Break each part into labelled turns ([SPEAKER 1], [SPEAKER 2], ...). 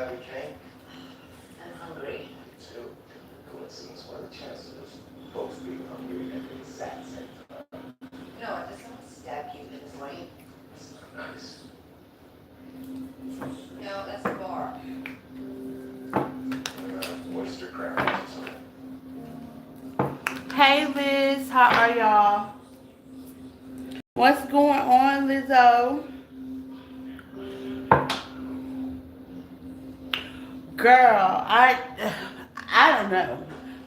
[SPEAKER 1] I'm hungry. No, I just want to stab you in the brain. No, that's a bar.
[SPEAKER 2] Hey Liz, how are y'all? What's going on, Lizzo? Girl, I don't know.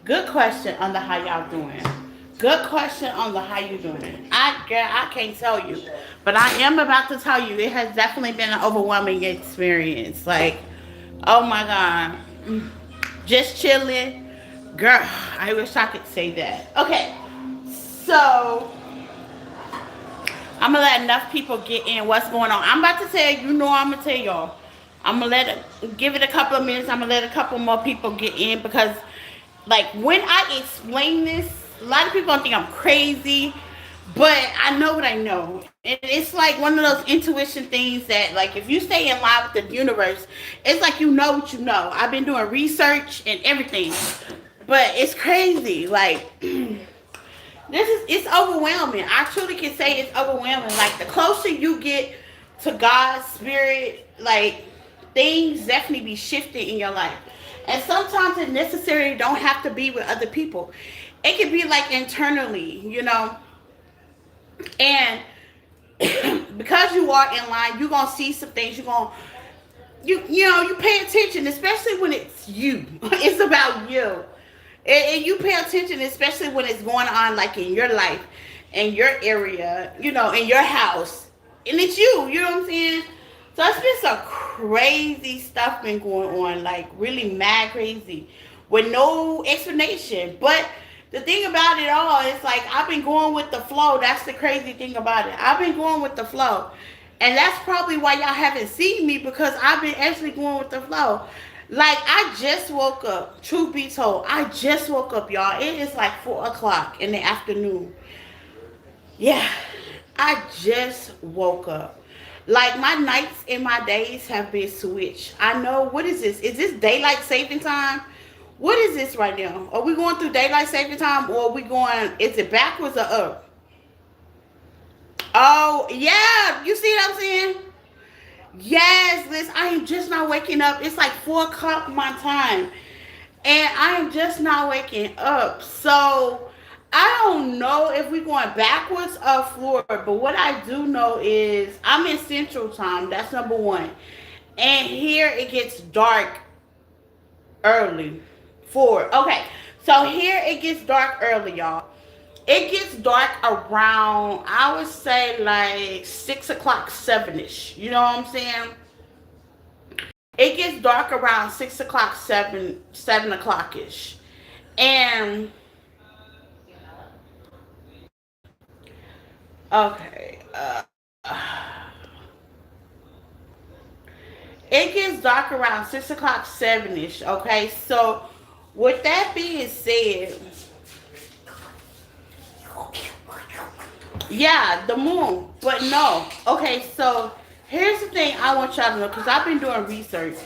[SPEAKER 2] Good question on the how y'all doing. Good question on the how you doing. I can't tell you, but I am about to tell you. It has definitely been an overwhelming experience. Like, oh my god, just chilling, girl. I wish I could say that. Okay, so I'm gonna let enough people get in what's going on. I'm about to tell you, I'm gonna tell y'all. I'm gonna give it a couple of minutes. I'm gonna let a couple more people get in because, like, when I explain this, a lot of people don't think I'm crazy, but I know what I know. And it's like one of those intuition things that, like, if you stay in line with the universe, it's like you know what you know. I've been doing research and everything, but it's crazy. Like, it's overwhelming. I truly can say it's overwhelming. Like the closer you get to God's spirit, like things definitely be shifting in your life. And sometimes it necessarily don't have to be with other people. It can be like internally. And because you are in line, you're gonna see some things. You pay attention, especially when it's you. It's about you. And you pay attention, especially when it's going on like in your life, in your area, in your house. And it's you, you know what I'm saying? So it's been some crazy stuff been going on, like really mad crazy, with no explanation. But the thing about it all is like I've been going with the flow. That's the crazy thing about it. I've been going with the flow. And that's probably why y'all haven't seen me because I've been actually going with the flow. Like I just woke up. Truth be told, I just woke up, y'all. It is like 4 o'clock in the afternoon. Yeah, I just woke up. Like my nights and my days have been switched. I know. What is this? Is this daylight saving time? What is this right now? Are we going through daylight saving time, or are we going? Is it backwards or up? Oh yeah, you see what I'm saying? Yes, Liz. I am just not waking up. It's like 4 o'clock my time, and I am just not waking up. So I don't know if we're going backwards or forward, but what I do know is I'm in Central Time. That's number one, and here it gets dark early. Forward. Okay, so here it gets dark early, y'all. It gets dark around, I would say, like 6 o'clock, 7ish. You know what I'm saying? It gets dark around 6 o'clock, 7 o'clock ish. And okay, it gets dark around 6 o'clock, 7ish. Okay, so with that being said, yeah, the moon. But no. Okay, so here's the thing I want y'all to know because I've been doing research.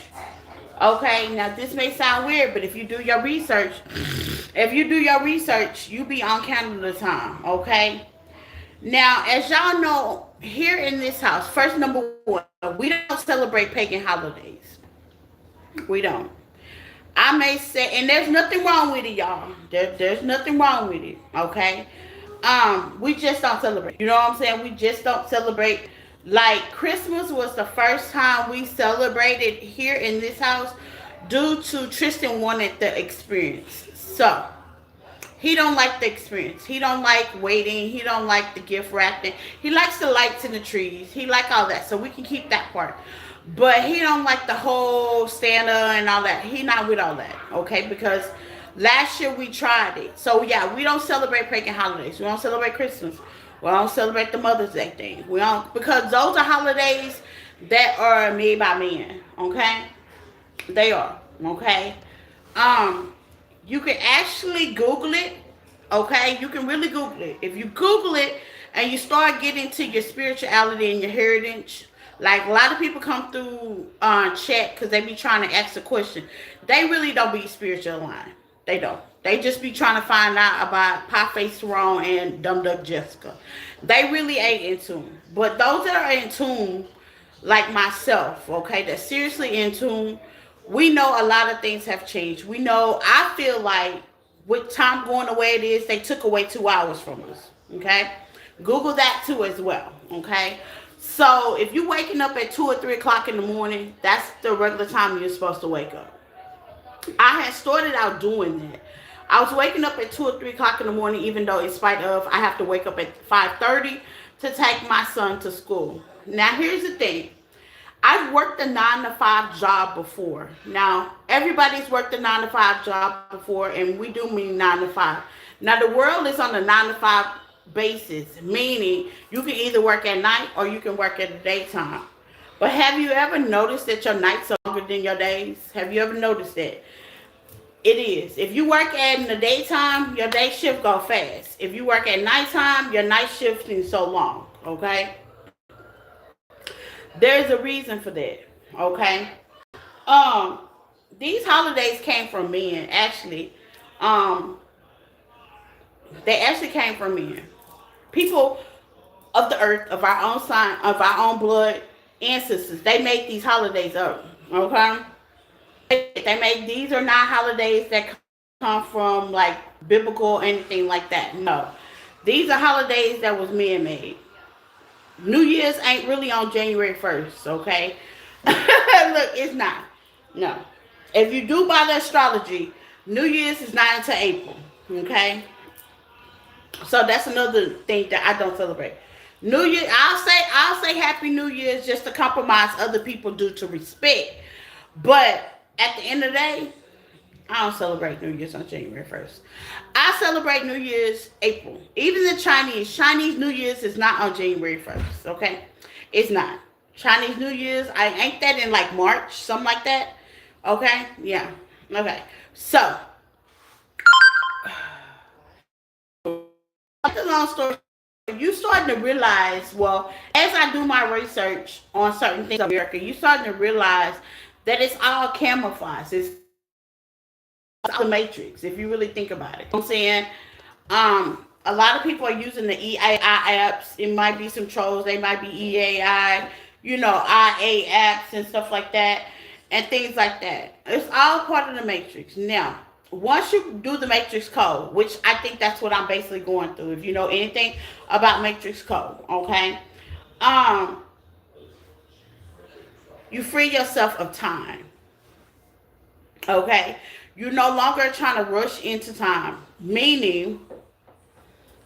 [SPEAKER 2] Okay, now this may sound weird, but if you do your research, you be on Canada time. Okay. Now, as y'all know, here in this house, first number one, we don't celebrate pagan holidays. We don't. I may say, and there's nothing wrong with it, y'all. There's nothing wrong with it. Okay. We just don't celebrate. You know what I'm saying? We just don't celebrate. Like Christmas was the first time we celebrated here in this house due to Tristan wanted the experience. So he don't like the experience. He don't like waiting. He don't like the gift wrapping. He likes the lights in the trees. He like all that. So we can keep that part. But he don't like the whole Santa and all that. He not with all that. Okay? Because last year we tried it. So yeah, we don't celebrate pagan holidays. We don't celebrate Christmas. We don't celebrate the Mother's Day thing. We don't, because those are holidays that are made by men. Okay? They are. Okay? Um, you can actually Google it. Okay? You can really Google it. If you Google it and you start getting to your spirituality and your heritage, Like a lot of people come through chat because they be trying to ask a question. They really don't be spiritual aligned. They don't. They just be trying to find out about Pie Face Tyrone and Dum Duck Jessica. They really ain't in tune. But those that are in tune, like myself, okay, that's seriously in tune, we know a lot of things have changed. We know, I feel like with time going the way it is, they took away 2 hours from us, okay? Google that too as well, okay? So if you're waking up at 2 or 3 o'clock in the morning, that's the regular time you're supposed to wake up. I had started out doing that. I was waking up at 2 or 3 o'clock in the morning, even though in spite of I have to wake up at 5:30 to take my son to school. Now here's the thing. I've worked a 9 to 5 job before. Now, everybody's worked a 9 to 5 job before, and we do mean 9 to 5. Now, the world is on a 9 to 5 basis, meaning you can either work at night or you can work at the daytime. But have you ever noticed that your nights are longer than your days? Have you ever noticed that? It is. If you work in the daytime, your day shift go fast. If you work at nighttime, your night shift is so long. Okay? There's a reason for that. Okay? Um, these holidays came from men, actually. Um, they actually came from men. People of the earth, of our own sign, of our own blood, ancestors, they made these holidays up. Okay? They make, these are not holidays that come from like biblical or anything like that. No. These are holidays that was man made. New Year's ain't really on January 1st, okay? Look, it's not. No. If you do buy the astrology, New Year's is not until April, okay? So that's another thing that I don't celebrate. New Year, I'll say Happy New Year's just to compromise other people due to respect. But at the end of the day, I don't celebrate New Year's on January 1st. I celebrate New Year's April. Even the Chinese New Year's is not on January 1st, okay? It's not. Chinese New Year's, I ain't that in like March, something like that. Okay? Yeah. Okay. So, the long story, you starting to realize, well, as I do my research on certain things in America, you starting to realize that it's all camouflage. It's the matrix, if you really think about it. You know what I'm saying? A lot of people are using the EAI apps. It might be some trolls. They might be EAI, IA apps and stuff like that, and things like that. It's all part of the matrix. Now, once you do the matrix code, which I think that's what I'm basically going through, if you know anything about matrix code, okay? You free yourself of time. Okay? You're no longer trying to rush into time. Meaning,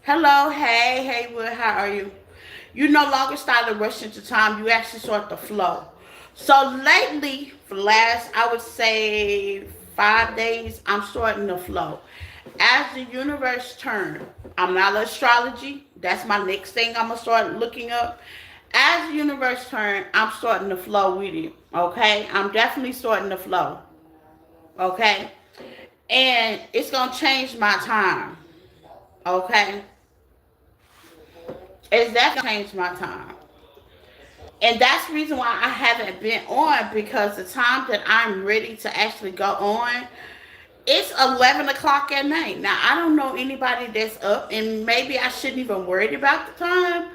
[SPEAKER 2] hello, hey, Haywood, how are you? You no longer start to rush into time. You actually start to flow. So lately, for the last, I would say 5 days, I'm starting to flow. As the universe turns, I'm not astrology. That's my next thing I'm going to start looking up. As the universe turns, I'm starting to flow with it. Okay? I'm definitely starting to flow. Okay? And it's going to change my time. Okay? It's definitely changed my time. And that's the reason why I haven't been on, because the time that I'm ready to actually go on, it's 11 o'clock at night. Now, I don't know anybody that's up, and maybe I shouldn't even worry about the time.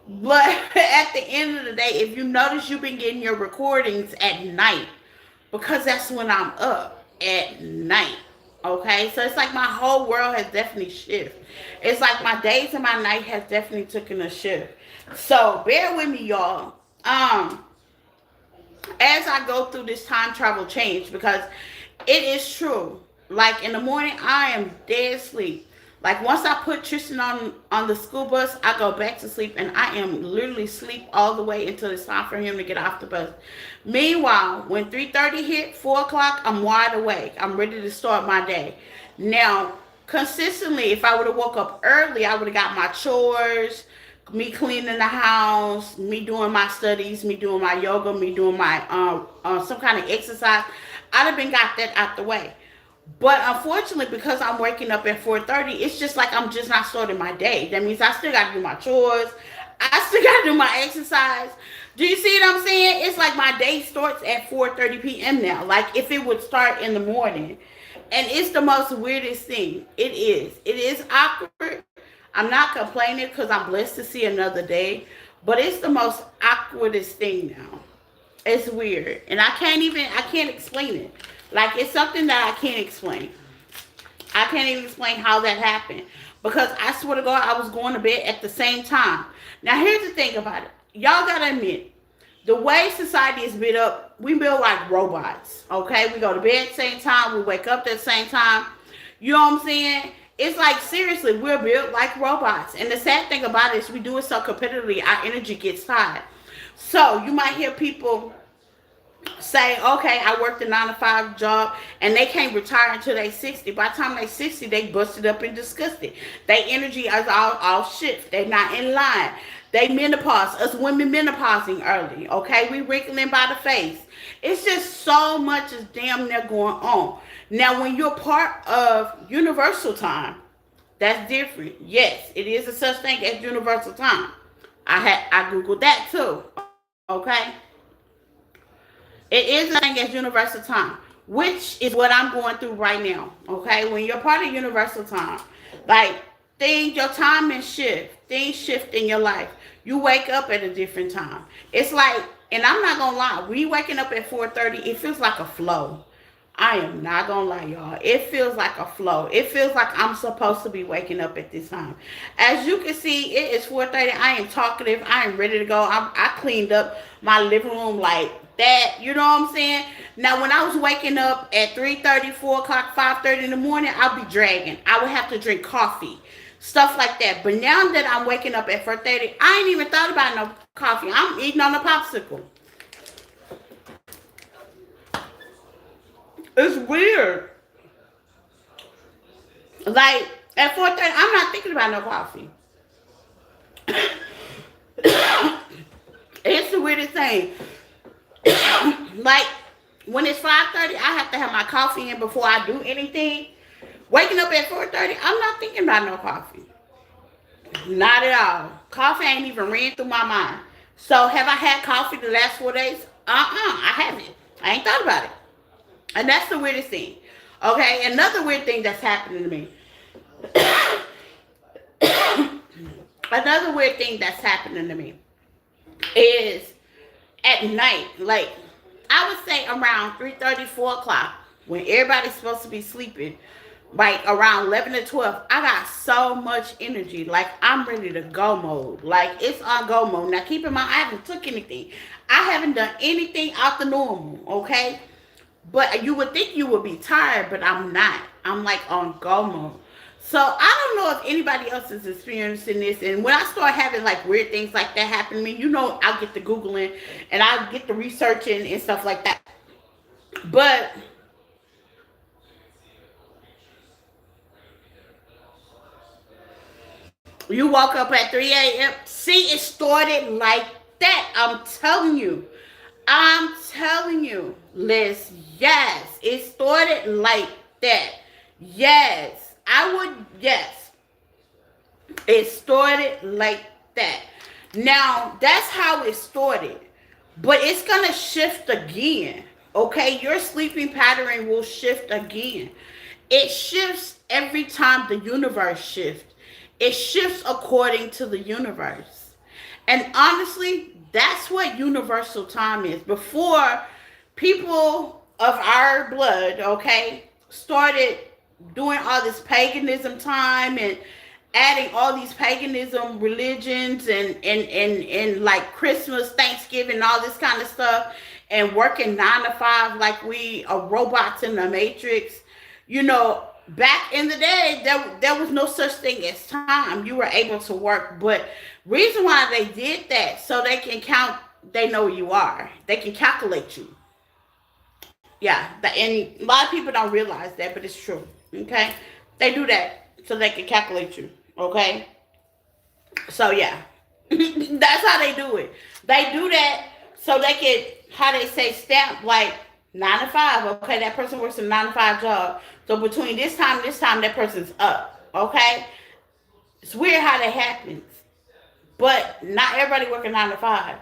[SPEAKER 2] But at the end of the day, if you notice, you've been getting your recordings at night, because that's when I'm up, at night. Okay, so it's like my whole world has definitely shifted. It's like my days and my night has definitely taken a shift. So bear with me, y'all. As I go through this time travel change, because it is true. Like in the morning, I am dead asleep. Like once I put Tristan on the school bus, I go back to sleep, and I am literally asleep all the way until it's time for him to get off the bus. Meanwhile, when 3:30 hit, 4 o'clock, I'm wide awake. I'm ready to start my day. Now, consistently, if I would have woke up early, I would have got my chores, me cleaning the house, me doing my studies, me doing my yoga, me doing my some kind of exercise. I'd have been got that out the way. But unfortunately, because I'm waking up at 4:30, it's just like I'm just not starting my day. That means I still got to do my chores. I still got to do my exercise. Do you see what I'm saying? It's like my day starts at 4:30 p.m. now. Like if it would start in the morning. And it's the most weirdest thing. It is. It is awkward. I'm not complaining because I'm blessed to see another day. But it's the most awkwardest thing now. It's weird. And I can't explain it. Like it's something that I can't explain. I can't even explain how that happened. Because I swear to God, I was going to bed at the same time. Now, here's the thing about it. Y'all got to admit, the way society is built up, we build like robots. Okay? We go to bed at the same time. We wake up at the same time. You know what I'm saying? It's like, seriously, we're built like robots. And the sad thing about it is we do it so competitively, our energy gets tired. So, you might hear people say, okay, I worked a 9 to 5 job and they can't retire until they 60. By the time they 60, they busted up and disgusted. Their energy is all shift. They're not in line. They menopause. Us women menopausing early. Okay, we wrinkling by the face. It's just so much is damn near going on. Now, when you're part of universal time, that's different. Yes, it is a such thing as universal time. I googled that too. Okay. It is a thing as universal time, which is what I'm going through right now. Okay, when you're part of universal time, like your time and shift, things shift in your life. You wake up at a different time. It's like, and I'm not gonna lie, when you waking up at 4:30, it feels like a flow. I am not gonna lie, y'all. It feels like a flow. It feels like I'm supposed to be waking up at this time. As you can see, it is 4:30. I am talkative. I am ready to go. I cleaned up my living room like that. You know what I'm saying? Now, when I was waking up at 3:30, 4 o'clock, 5:30 in the morning, I'll be dragging. I would have to drink coffee, stuff like that. But now that I'm waking up at 4:30, I ain't even thought about no coffee. I'm eating on a popsicle. It's weird. Like at 4:30, I'm not thinking about no coffee. It's the weirdest thing. Like when it's 5:30, I have to have my coffee in before I do anything. Waking up at 4:30, I'm not thinking about no coffee. Not at all. Coffee ain't even ran through my mind. So have I had coffee the last 4 days? I haven't. I ain't thought about it. And that's the weirdest thing. Okay, another weird thing that's happening to me. Another weird thing that's happening to me is at night, like I would say around 3:30, 4 o'clock, when everybody's supposed to be sleeping, like around 11 to 12, I got so much energy. Like I'm ready to go mode. Like it's on go mode. Now keep in mind, I haven't took anything. I haven't done anything out the normal, okay? But you would think you would be tired, but I'm not. I'm like on go mode. So I don't know if anybody else is experiencing this. And when I start having like weird things like that happen to me, you know, I'll get to Googling and I'll get to researching and stuff like that. But you woke up at 3 a.m. See, it started like that. I'm telling you. I'm telling you, Liz, yes, it started like that. Yes, I would, yes, it started like that. Now, that's how it started, but it's going to shift again, okay? Your sleeping pattern will shift again. It shifts every time the universe shifts. It shifts according to the universe. And honestly, that's what universal time is. Before people of our blood, okay, started doing all this paganism time and adding all these paganism religions and like Christmas, Thanksgiving, all this kind of stuff, and working 9 to 5 like we are robots in the Matrix, you know, back in the day, there was no such thing as time. You were able to work, but reason why they did that so they can count. They know where you are. They can calculate you. Yeah, and a lot of people don't realize that, but it's true. Okay, they do that so they can calculate you. Okay, so yeah, that's how they do it. They do that so they can, how they say, stamp like 9 to 5. Okay, that person works a 9 to 5 job. So between this time, that person's up. Okay, it's weird how that happens, but not everybody working 9 to 5.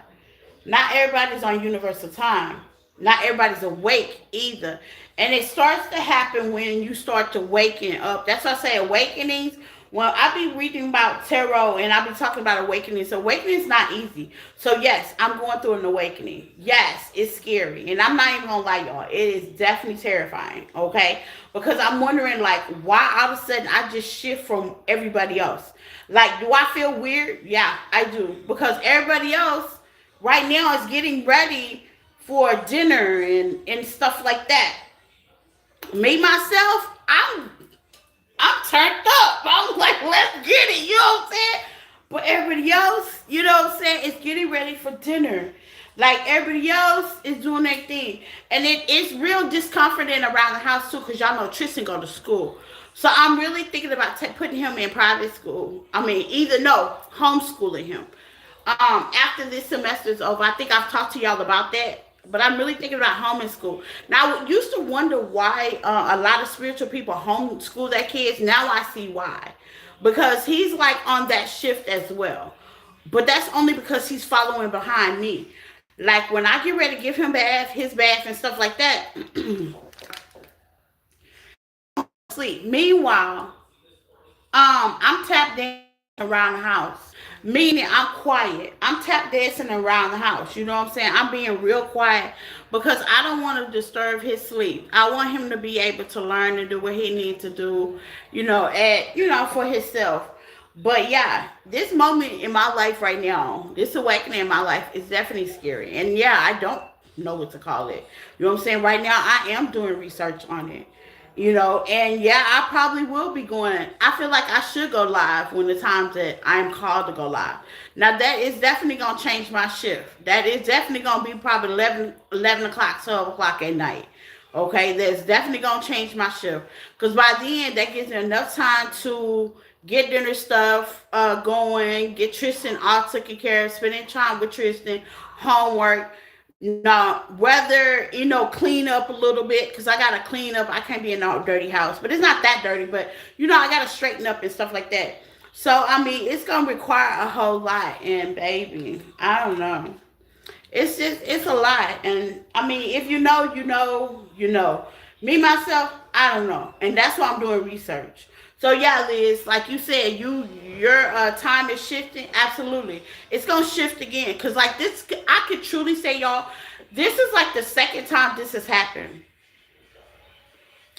[SPEAKER 2] Not everybody's on universal time. Not everybody's awake either. And it starts to happen when you start to waken up. That's why I say awakenings. Well, I be reading about tarot and I be talking about awakenings. Awakening is not easy. So yes, I'm going through an awakening. Yes, it's scary. And I'm not even gonna lie, y'all. It is definitely terrifying. Okay? Because I'm wondering like why all of a sudden I just shift from everybody else. Like, do I feel weird? Yeah, I do. Because everybody else right now is getting ready for dinner and stuff like that. Me myself, I'm turned up. I'm like, let's get it. You know what I'm saying? But everybody else, you know what I'm saying, is getting ready for dinner. Like everybody else is doing their thing, and it's real discomforting around the house too, cause y'all know Tristan go to school. So I'm really thinking about putting him in private school. I mean, either no, homeschooling him. After this semester is over, I think I've talked to y'all about that. But I'm really thinking about homeschool. Now, I used to wonder why a lot of spiritual people homeschool their kids. Now I see why. Because he's like on that shift as well. But that's only because he's following behind me. Like when I get ready to give him bath, his bath and stuff like that, sleep. Meanwhile, I'm tap dancing around the house. Meaning I'm quiet. I'm tap dancing around the house. You know what I'm saying? I'm being real quiet because I don't want to disturb his sleep. I want him to be able to learn and do what he needs to do, for himself. But yeah, this moment in my life right now, this awakening in my life is definitely scary. And yeah, I don't know what to call it. You know what I'm saying? Right now I am doing research on it. And yeah, I probably will be going. I feel like I should go live when the times that I'm called to go live. Now that is definitely gonna change my shift. That is definitely gonna be probably 11 o'clock, 12 o'clock at night. Okay, that's definitely gonna change my shift. Because by then that gives me enough time to get dinner stuff going, get Tristan all taken care of, spending time with Tristan, homework. Now, whether clean up a little bit because I gotta clean up. I can't be in a dirty house, but it's not that dirty. But I gotta straighten up and stuff like that. So I mean, it's gonna require a whole lot. And baby, I don't know. It's a lot. And I mean, if you know, you know, you know. Me myself, I don't know, and that's why I'm doing research. So yeah, Liz, like you said, your time is shifting. Absolutely, it's gonna shift again. Cause like this, I could truly say, y'all, this is like the second time this has happened,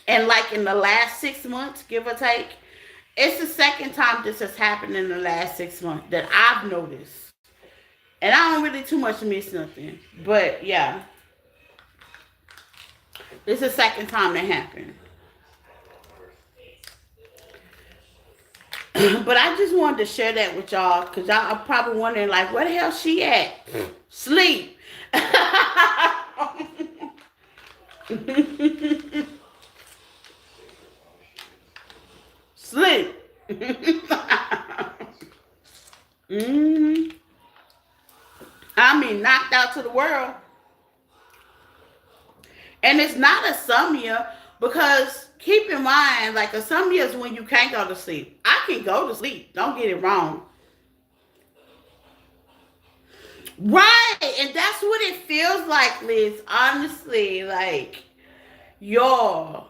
[SPEAKER 2] and like in the last 6 months, give or take, it's the second time this has happened in the last 6 months that I've noticed. And I don't really too much miss nothing, but yeah, this is the second time that happened. But I just wanted to share that with y'all because y'all are probably wondering, like, where the hell she at? Sleep. Sleep. hmm I mean, knocked out to the world. And it's not insomnia because keep in mind, like insomnia is when you can't go to sleep. I can go to sleep. Don't get it wrong. Right. And that's what it feels like, Liz. Honestly, like, y'all.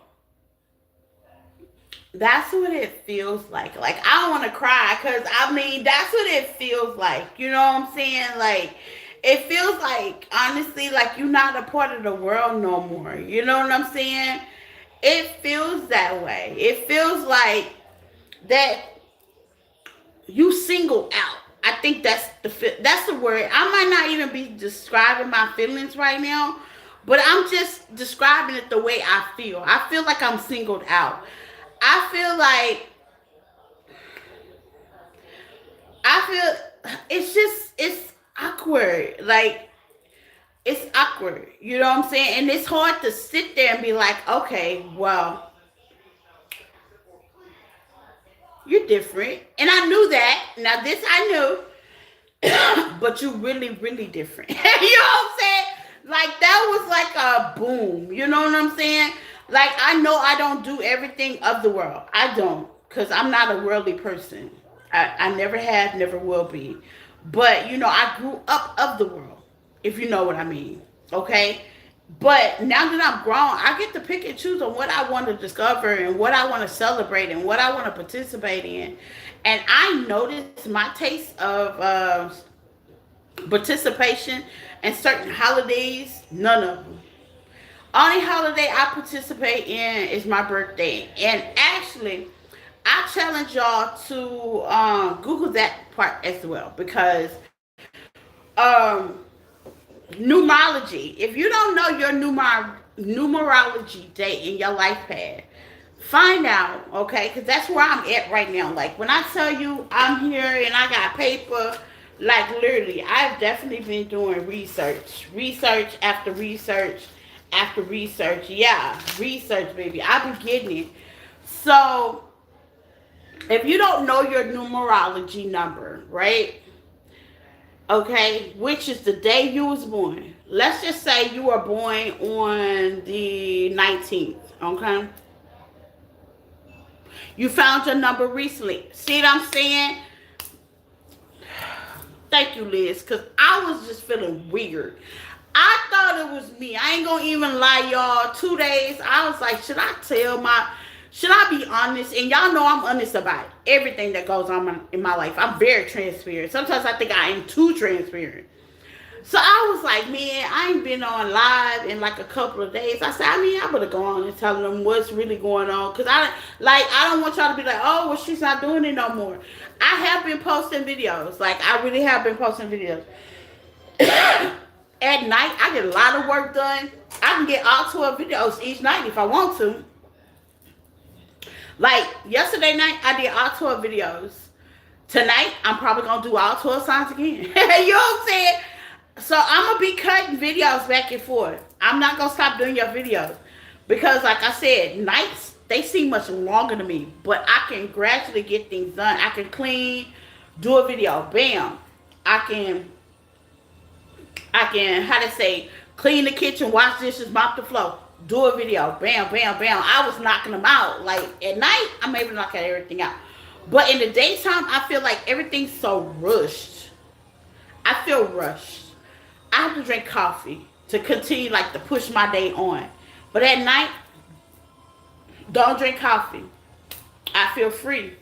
[SPEAKER 2] That's what it feels like. Like, I don't want to cry because, I mean, that's what it feels like. You know what I'm saying? Like, it feels like, honestly, like you're not a part of the world no more. You know what I'm saying? It feels that way. It feels like that you singled out. I think that's the word. I might not even be describing my feelings right now, but I'm just describing it the way I feel. I feel like I'm singled out. I feel like it's awkward. Like it's awkward. You know what I'm saying? And it's hard to sit there and be like, okay, well, you're different. And I knew that. Now this I knew. But you really, really different. You know what I'm saying? Like that was like a boom. You know what I'm saying? Like I know I don't do everything of the world. I don't. Because I'm not a worldly person. I never have, never will be. But I grew up of the world. if you know what I mean. Okay? But now that I'm grown, I get to pick and choose on what I want to discover and what I want to celebrate and what I want to participate in. And I notice my taste of participation in certain holidays, none of them. Only holiday I participate in is my birthday. And actually, I challenge y'all to Google that part as well because um, numerology. If you don't know your numerology date in your life path, find out, okay? Because that's where I'm at right now. Like when I tell you I'm here and I got paper, like literally, I've definitely been doing research after research after research. Yeah, research, baby. I've been getting it. So if you don't know your numerology number, right? Okay, which is the day you was born. Let's just say you were born on the 19th, okay? You found your number recently. See what I'm saying? Thank you, Liz, because I was just feeling weird. I thought it was me. I ain't gonna even lie, y'all. 2 days, I was like, should I be honest? And y'all know I'm honest about everything that goes on in my life. I'm very transparent. Sometimes I think I am too transparent. So I was like, man, I ain't been on live in like a couple of days. I said, I better go on and tell them what's really going on. Cause I don't want y'all to be like, oh, well, she's not doing it no more. I have been posting videos. Like I really have been posting videos. At night, I get a lot of work done. I can get all 12 videos each night if I want to. Like yesterday night, I did all 12 videos. Tonight, I'm probably gonna do all 12 songs again. You know what I'm saying? So I'm gonna be cutting videos back and forth. I'm not gonna stop doing your videos because, like I said, nights they seem much longer to me. But I can gradually get things done. I can clean, do a video, bam. I can how to say clean the kitchen, wash dishes, mop the floor, do a video, bam, bam, bam. I was knocking them out. Like at night, I'm able to knock out everything out. But in the daytime, I feel like everything's so rushed. I feel rushed. I have to drink coffee to continue like to push my day on. But at night, don't drink coffee. I feel free.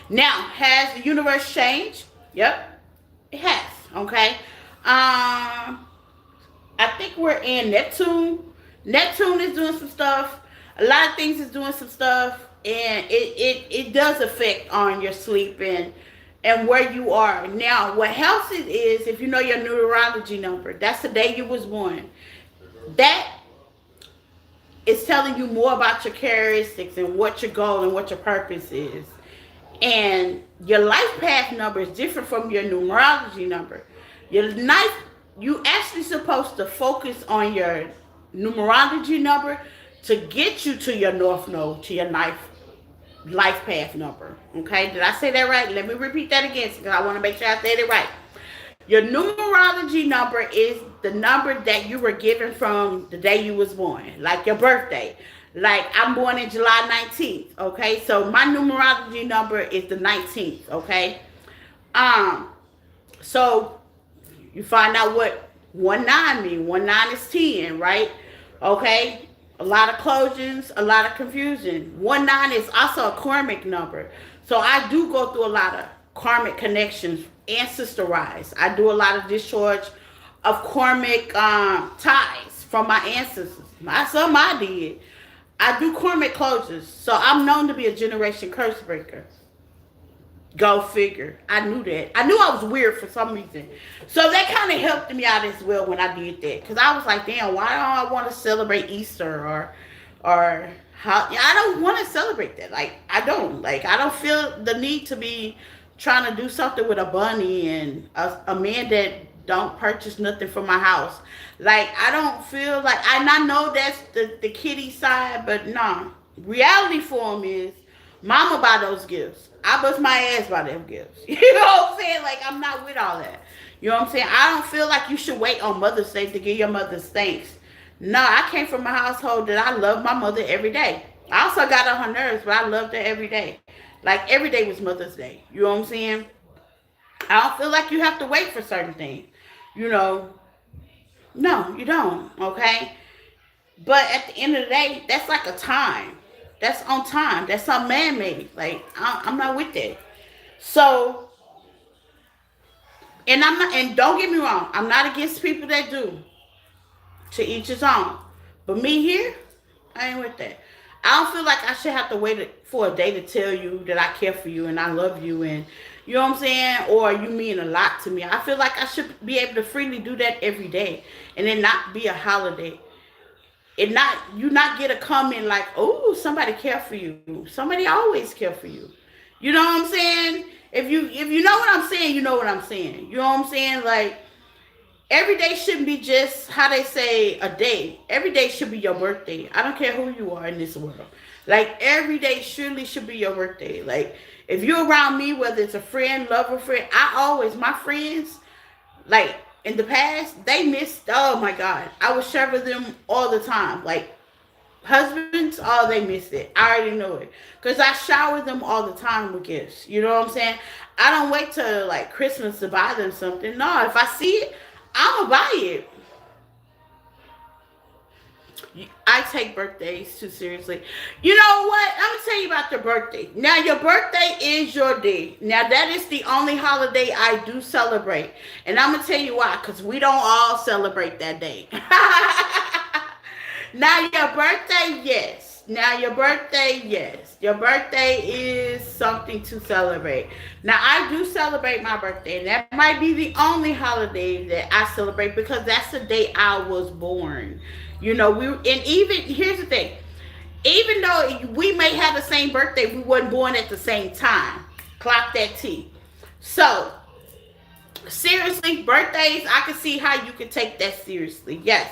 [SPEAKER 2] Now, has the universe changed? Yep, it has. Okay. I think we're in Neptune. Neptune is doing some stuff. A lot of things is doing some stuff, and it does affect on your sleep and where you are. Now, what helps it is if you know your numerology number. That's the day you was born. That is telling you more about your characteristics and what your goal and what your purpose is. And your life path number is different from your numerology number. Your life, you actually supposed to focus on your numerology number to get you to your north node, to your life path number. Okay, did I say that right? Let me repeat that again because I want to make sure I said it right. Your numerology number is the number that you were given from the day you was born, like your birthday. Like I'm born in July 19th, okay? So my numerology number is the 19th, okay? So you find out what 19 mean. 19 is 10, right? Okay? A lot of closures, a lot of confusion. 19 is also a karmic number. So I do go through a lot of karmic connections, ancestor-wise. I do a lot of discharge of karmic ties from my ancestors. Some I did. I do karmic closures. So I'm known to be a generation curse breaker. Go figure. I knew that. I knew I was weird for some reason. So that kind of helped me out as well when I did that. Because I was like, damn, why don't I want to celebrate Easter or how? I don't want to celebrate that. Like, I don't. Like, I don't feel the need to be trying to do something with a bunny and a man that don't purchase nothing for my house. Like, I don't feel like, and I know that's the kiddie side, but nah. Reality form is, mama buy those gifts. I bust my ass by them gifts. You know what I'm saying? Like, I'm not with all that. You know what I'm saying? I don't feel like you should wait on Mother's Day to give your mother's thanks. No, I came from a household that I love my mother every day. I also got on her nerves, but I loved her every day. Like, every day was Mother's Day. You know what I'm saying? I don't feel like you have to wait for certain things. You know, no, you don't. Okay, but at the end of the day, that's like a time. That's on time. That's some man made. Like I'm not with that. So, and I'm not. And don't get me wrong. I'm not against people that do. To each his own. But me here, I ain't with that. I don't feel like I should have to wait for a day to tell you that I care for you and I love you and you know what I'm saying, or you mean a lot to me. I feel like I should be able to freely do that every day, and then not be a holiday. And not you not get a comment like, "Oh, somebody care for you." Somebody always care for you. You know what I'm saying? If you know what I'm saying, you know what I'm saying. You know what I'm saying? Like every day shouldn't be just how they say a day. Every day should be your birthday. I don't care who you are in this world. Like every day surely should be your birthday. Like if you're around me, whether it's a friend, lover, friend, I always my friends like in the past they missed. Oh my God, I would share with them all the time. Like husbands, oh they missed it. I already know it because I shower them all the time with gifts. You know what I'm saying? I don't wait till like Christmas to buy them something. No, if I see it, I'ma buy it. I take birthdays too seriously. You know what? I'm gonna tell you about your birthday. Now your birthday is your day. Now that is the only holiday I do celebrate, and I'm gonna tell you why. Cause we don't all celebrate that day. Now your birthday, yes. Now your birthday, yes. Your birthday is something to celebrate. Now I do celebrate my birthday, and that might be the only holiday that I celebrate because that's the day I was born. You know, and even here's the thing. Even though we may have the same birthday, we wasn't born at the same time. Clock that T. So seriously, birthdays, I can see how you can take that seriously. Yes.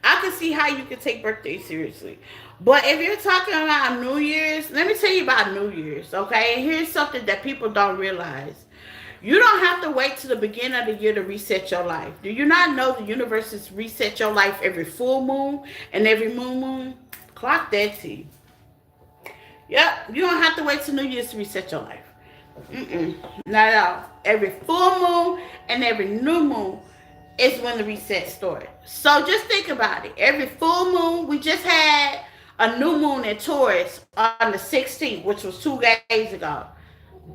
[SPEAKER 2] I can see how you can take birthdays seriously. But if you're talking about New Year's, let me tell you about New Year's, okay? Here's something that people don't realize. You don't have to wait to the beginning of the year to reset your life. Do you not know the universe is reset your life every full moon and every moon? Clock that T. Yep, you don't have to wait till New Year's to reset your life. Mm-mm, not at all. Every full moon and every new moon is when the reset started. So just think about it. Every full moon, we just had a new moon in Taurus on the 16th, which was 2 days ago.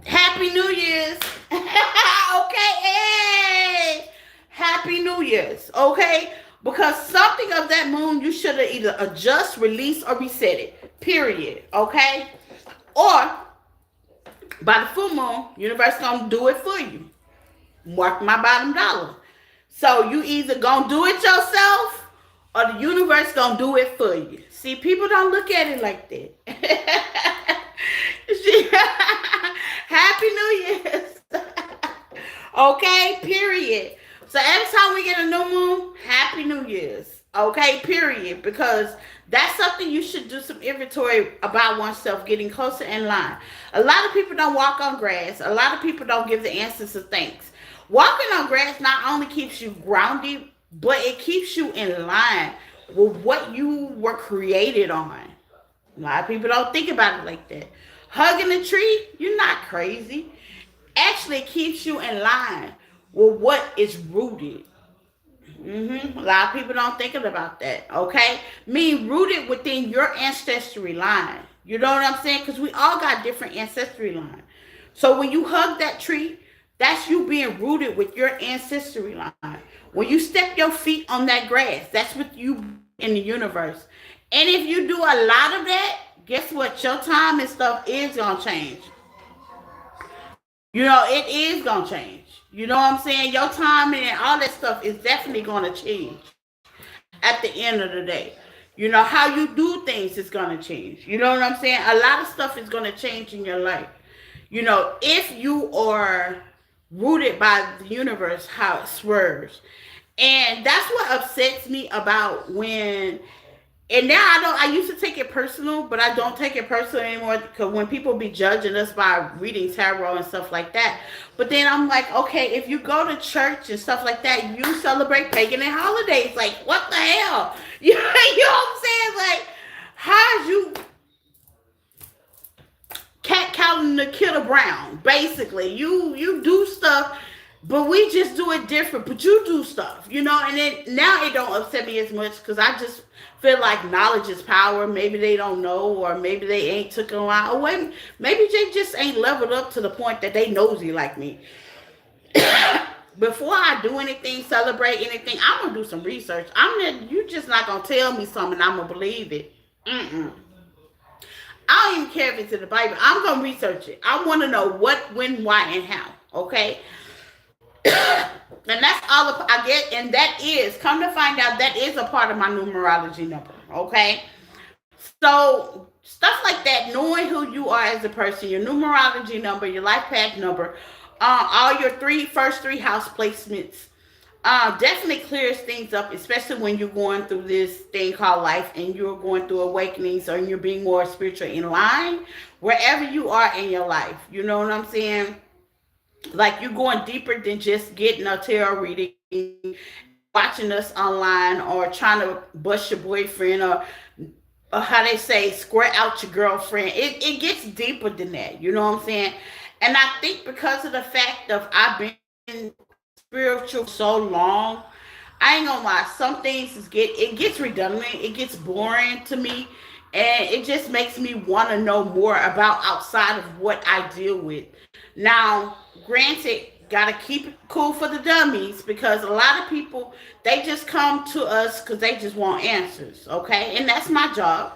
[SPEAKER 2] Happy New Year's. Okay, hey. Happy New Year's. Okay? Because something of that moon, you should have either adjust, release, or reset it. Period. Okay? Or by the full moon, universe gonna do it for you. Mark my bottom dollar. So you either gonna do it yourself or the universe gonna do it for you. See, people don't look at it like that. Happy New Year's. Okay, period. So every time we get a new moon, Happy New Year's. Okay, period. Because that's something you should do some inventory about oneself, getting closer in line. A lot of people don't walk on grass. A lot of people don't give the answers to things. Walking on grass not only keeps you grounded, but it keeps you in line with what you were created on. A lot of people don't think about it like that. Hugging a tree, you're not crazy. Actually, it keeps you in line with what is rooted. A lot of people don't think about that, okay? Mean rooted within your ancestry line. You know what I'm saying? Because we all got different ancestry lines. So when you hug that tree, that's you being rooted with your ancestry line. When you step your feet on that grass, that's what you in the universe. And if you do a lot of that, guess what? Your time and stuff is gonna change. You know, it is gonna change. You know what I'm saying? Your time and all that stuff is definitely gonna change at the end of the day. You know, how you do things is gonna change. You know what I'm saying? A lot of stuff is gonna change in your life. You know, if you are rooted by the universe, how it swerves. And that's what upsets me about when and now I used to take it personal, but I don't take it personal anymore because when people be judging us by reading tarot and stuff like that. But then I'm like, okay, if you go to church and stuff like that, you celebrate pagan and holidays. Like, what the hell? You know what I'm saying? Like, how's you cat counting the killer brown? Basically, you do stuff But we just do it different. But you do stuff, and then now it don't upset me as much because I just feel like knowledge is power. Maybe they don't know, or maybe they ain't took a while, or maybe they just ain't leveled up to the point that they nosy like me. Before I do anything, celebrate anything, I'm gonna do some research. You just not gonna tell me something, I'm gonna believe it. Mm-mm. I don't even care if it's in the Bible. I'm gonna research it. I want to know what, when, why, and how. Okay, and that's all I get. And that is, come to find out, that is a part of my numerology number. Okay, so stuff like that, knowing who you are as a person, your numerology number, your life path number, all your first three house placements, definitely clears things up, especially when you're going through this thing called life and you're going through awakenings or you're being more spiritual in line, wherever you are in your life. You know what I'm saying? Like you're going deeper than just getting a tarot reading, watching us online, or trying to bust your boyfriend, or how they say, square out your girlfriend. It gets deeper than that. You know what I'm saying? And I think because of the fact of I've been spiritual so long, I ain't gonna lie. Some things it gets redundant. It gets boring to me, and it just makes me want to know more about outside of what I deal with. Now, granted, gotta keep it cool for the dummies because a lot of people they just come to us because they just want answers. Okay, and that's my job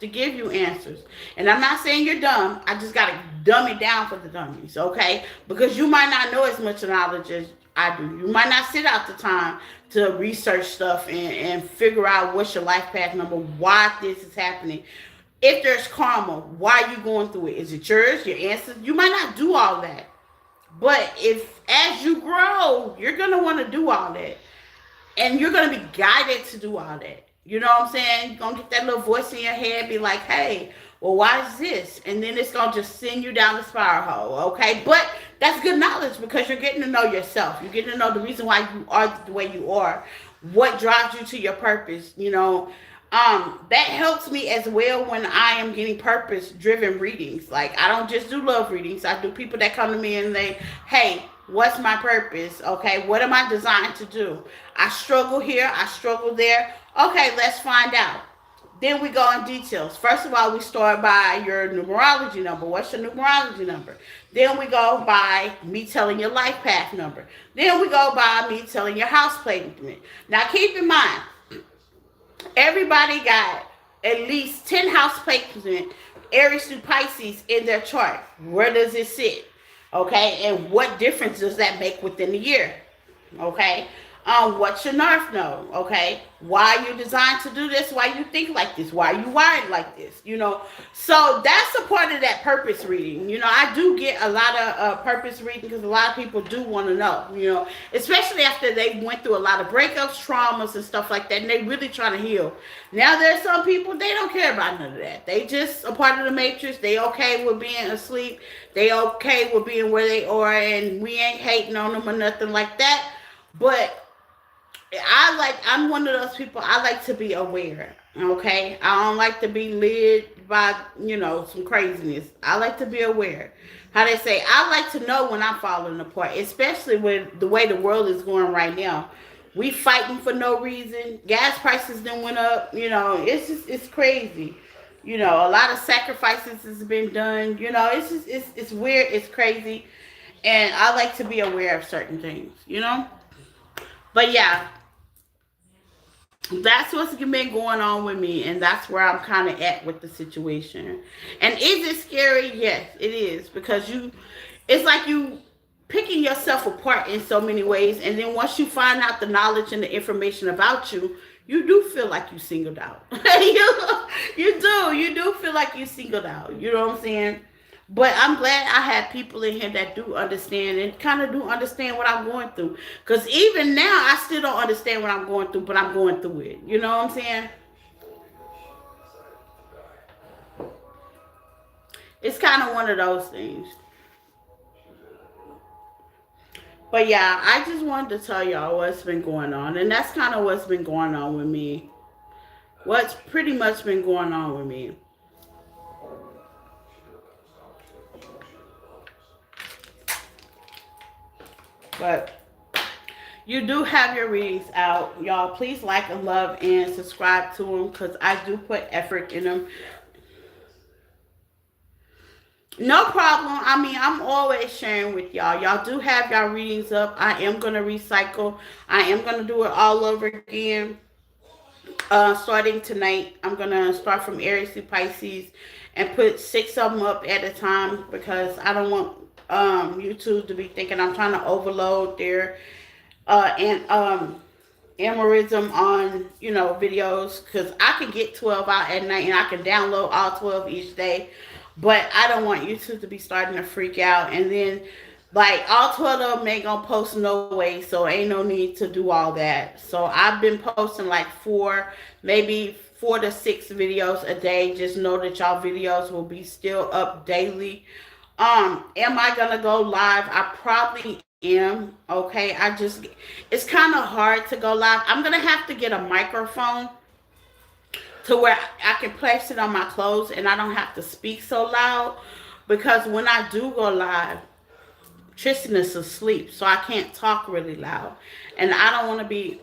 [SPEAKER 2] to give you answers. And I'm not saying you're dumb. I just gotta dumb it down for the dummies, okay? Because you might not know as much knowledge as I do. You might not sit out the time to research stuff and figure out what's your life path number, why this is happening. If there's karma, why are you going through it? Is it yours, your answers? You might not do all that. But if as you grow, you're gonna want to do all that, and you're gonna be guided to do all that. You know what I'm saying? You're gonna get that little voice in your head, be like, hey, well, why is this? And then it's gonna just send you down the spiral hole, okay? But that's good knowledge because you're getting to know yourself. You're getting to know the reason why you are the way you are, what drives you to your purpose. That helps me as well when I am getting purpose driven readings. Like I don't just do love readings. I do people that come to me and they, hey, what's my purpose? Okay, what am I designed to do? I struggle here, I struggle there. Okay, let's find out. Then we go in details. First of all, we start by your numerology number. What's your numerology number? Then we go by me telling your life path number. Then we go by me telling your house placement. Now keep in mind, everybody got at least 10 house placement, Aries through Pisces in their chart. Where does it sit? Okay, and what difference does that make within the year? Okay, what's your North Node? Okay, why are you designed to do this? Why you think like this? Why are you wired like this? So that's a part of that purpose reading. I do get a lot of purpose reading because a lot of people do want to know. Especially after they went through a lot of breakups, traumas, and stuff like that, and they really trying to heal. Now there's some people they don't care about none of that. They just a part of the matrix. They okay with being asleep. They okay with being where they are, and we ain't hating on them or nothing like that. But I'm one of those people, I like to be aware, okay? I don't like to be led by, some craziness. I like to be aware. How they say, I like to know when I'm falling apart, especially with the way the world is going right now. We fighting for no reason. Gas prices then went up, it's crazy. A lot of sacrifices has been done. It's weird, it's crazy. And I like to be aware of certain things. But yeah, that's what's been going on with me, and that's where I'm kind of at with the situation. And is it scary? Yes, it is, because it's like you picking yourself apart in so many ways, and then once you find out the knowledge and the information about you, you do feel like you singled out. You do feel like you singled out. You know what I'm saying? But I'm glad I have people in here that do understand and kind of do understand what I'm going through. Because even now, I still don't understand what I'm going through, but I'm going through it. You know what I'm saying? It's kind of one of those things. But yeah, I just wanted to tell y'all what's been going on. And that's kind of what's been going on with me. What's pretty much been going on with me. But you do have your readings out, y'all. Please like and love and subscribe to them because I do put effort in them. No problem. I mean, I'm always sharing with y'all. Y'all do have y'all readings up. I am gonna recycle. I am gonna do it all over again. Starting tonight, I'm gonna start from Aries to Pisces and put six of them up at a time because I don't want YouTube to be thinking I'm trying to overload their and amorism on videos because I can get 12 out at night and I can download all 12 each day, but I don't want YouTube to be starting to freak out and then like all 12 of them ain't gonna post no way, so ain't no need to do all that. So I've been posting like maybe 4 to 6 videos a day. Just know that y'all videos will be still up daily. Am I gonna go live? I probably am. Okay, it's kind of hard to go live. I'm gonna have to get a microphone to where I can place it on my clothes and I don't have to speak so loud because when I do go live, Tristan is asleep, so I can't talk really loud, and I don't want to be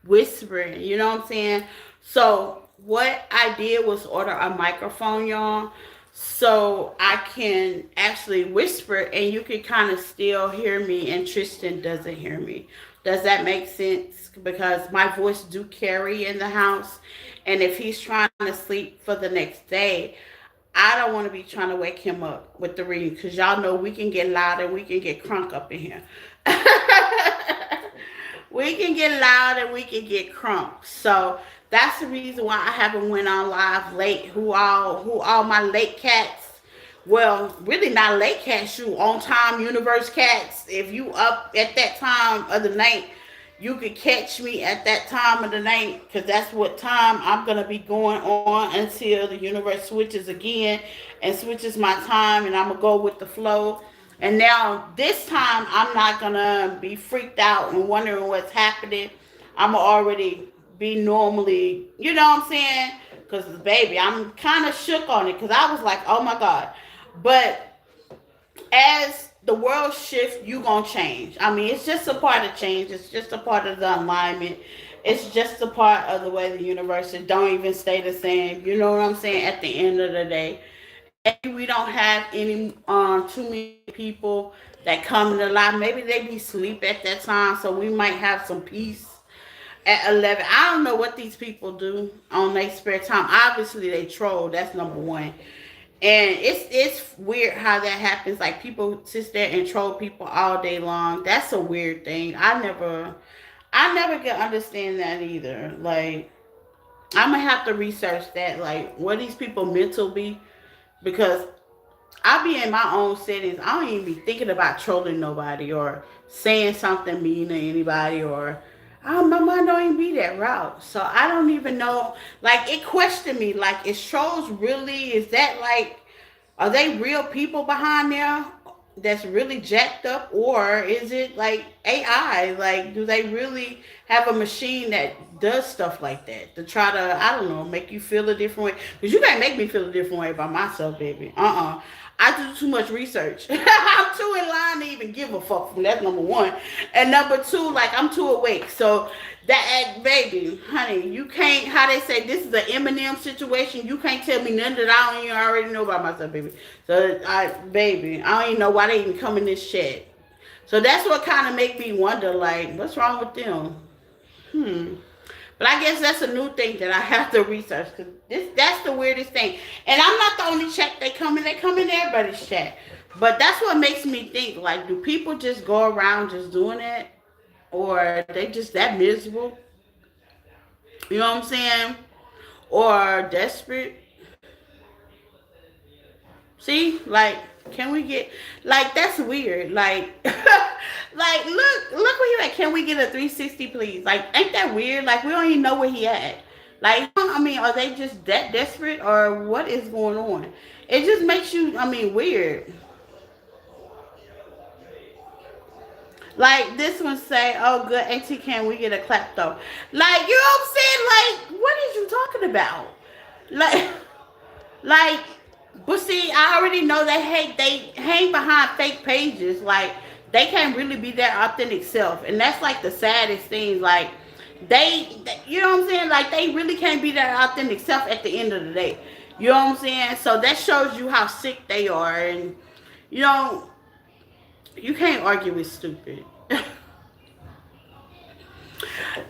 [SPEAKER 2] whispering. You know what I'm saying? So what I did was order a microphone, y'all, so I can actually whisper and you can kind of still hear me and Tristan doesn't hear me. Does that make sense? Because my voice do carry in the house, and if he's trying to sleep for the next day, I don't want to be trying to wake him up with the reading because y'all know we can get loud and we can get crunk up in here. We can get loud and we can get crunk. So that's the reason why I haven't went on live late. Who all my late cats? Well, really not late cats, you on time universe cats. If you up at that time of the night, you could catch me at that time of the night because that's what time I'm going to be going on until the universe switches again and switches my time, and I'm going to go with the flow. And now this time I'm not going to be freaked out and wondering what's happening. I'm going to already be normally, you know what I'm saying? Because, baby, I'm kind of shook on it because I was like, oh my God. But as the world shift, you gonna change. I mean, it's just a part of change. It's just a part of the alignment. It's just a part of the way the universe is. Don't even stay the same. You know what I'm saying? At the end of the day, maybe we don't have any too many people that come in the live. Maybe they be asleep at that time, so we might have some peace at 11. I don't know what these people do on their spare time. Obviously, they troll. That's number one. And it's weird how that happens. Like people sit there and troll people all day long. That's a weird thing. I never can understand that either. Like I'm gonna have to research that. Like what these people mental be, because I be in my own settings. I don't even be thinking about trolling nobody or saying something mean to anybody, or my mind don't even be that route. So I don't even know. Like it questioned me. Like is trolls really? Is that like? Are they real people behind there that's really jacked up, or is it like AI? Like, do they really have a machine that does stuff like that to try to, I don't know, make you feel a different way? Because you can't make me feel a different way by myself, baby. I do too much research. I'm too in line to even give a fuck. That's number one. And number two, like I'm too awake. So that baby, honey, you can't. How they say this is an Eminem situation. You can't tell me nothing that I don't even already know about myself, baby. So baby, I don't even know why they even come in this chat. So that's what kind of make me wonder, like, what's wrong with them? But I guess that's a new thing that I have to research because that's the weirdest thing. And I'm not the only chat they come in. They come in everybody's chat. But that's what makes me think, like, do people just go around just doing it? Or they just that miserable? You know what I'm saying? Or desperate? See? Like, can we get, like, that's weird. Like, like, look where you at. Can we get a 360, please? Like, ain't that weird? Like, we don't even know where he at. Like, I mean, are they just that desperate or what is going on? It just makes you, I mean, weird. Like, this one say, oh, good, Auntie, can we get a clap though? Like, you know what I'm saying? Like, what is you talking about? Like, like, but see, I already know they hang behind fake pages. Like they can't really be their authentic self, and that's like the saddest thing. Like you know what I'm saying? Like they really can't be their authentic self at the end of the day. You know what I'm saying? So that shows you how sick they are, and you know you can't argue with stupid.